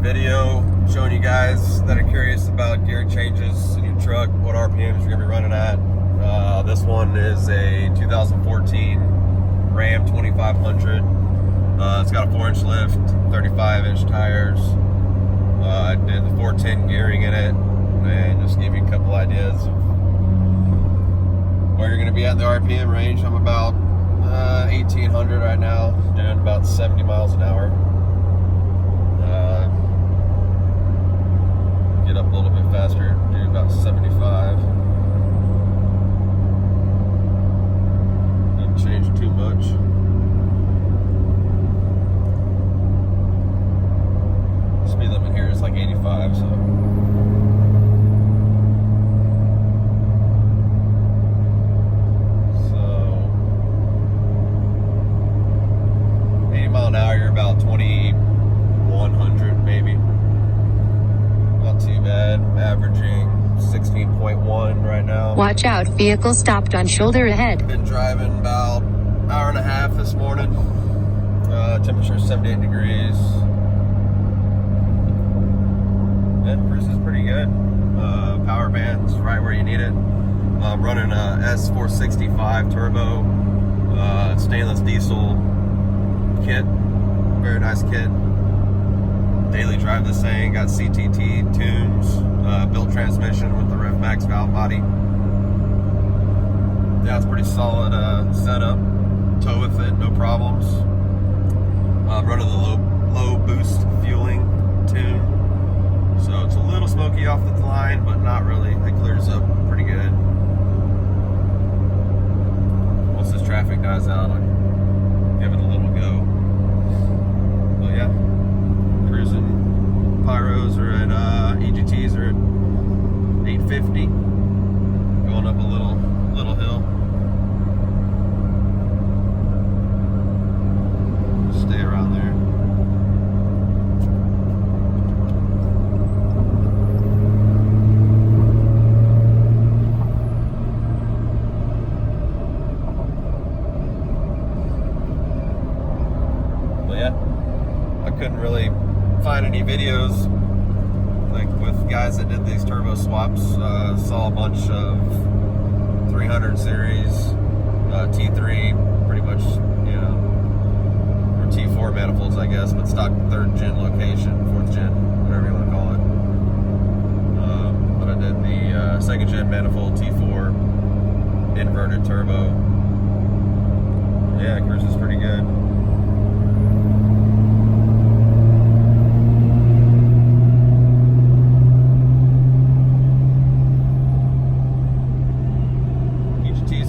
video showing you guys that are curious about gear changes in your truck, what RPMs you're gonna be running at. This one is a 2014 Ram 2500. It's got a 4-inch lift, 35-inch tires. I did the 410 gearing in it, and just give you a couple ideas of where you're gonna be at in the RPM range. I'm about 1800 right now, doing about 70 miles an hour. Get up a little bit faster, do about 75. Doesn't change too much. Speed limit here is like 85, so. Mile an hour, you're about 2100 maybe. Not too bad. I'm averaging 16.1 right now. Watch out, vehicle stopped on shoulder ahead. Been driving about an hour and a half this morning. Temperature is 78 degrees. Yeah, cruise is pretty good. Power band's right where you need it. I'm running a s465 turbo, stainless diesel kit, very nice kit. Daily drive this thing, got CTT tunes, built transmission with the revmax valve body. Yeah, it's pretty solid setup. Tow with it, no problems. Running the low boost fueling tune, so it's a little smoky off the line, but not really. It clears up pretty good. Once this traffic dies out, I'll give it a little go. But yeah, cruising. Pyros are at EGTs are at 850. Going up a little hill. Stay around there. But yeah, I couldn't really find any videos like with guys that did these turbo swaps. Saw a bunch of 300 series, T3, pretty much, you know, or T4 manifolds, I guess, but stock 3rd gen location, 4th gen, whatever you want to call it. But I did the 2nd gen manifold T4 inverted turbo. Yeah, cruise is pretty good.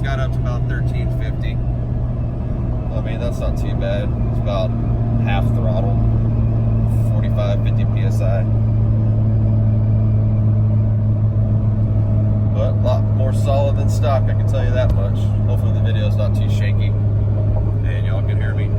Got up to about 1350. I mean, that's not too bad. It's about half throttle, 45-50 psi. But a lot more solid than stock, I can tell you that much. Hopefully the video's not too shaky and y'all can hear me.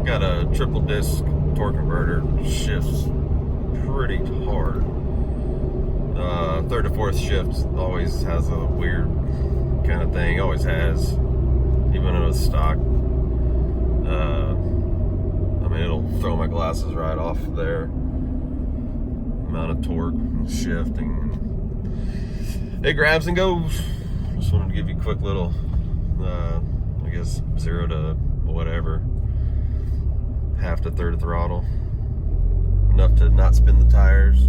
Got a triple disc torque converter, shifts pretty hard. 3rd to 4th shift always has a weird kind of thing, always has, even though it's stock. I mean, it'll throw my glasses right off there. Amount of torque and shifting. It grabs and goes. Just wanted to give you a quick little, I guess 0 to whatever. Half to 3rd throttle, enough to not spin the tires.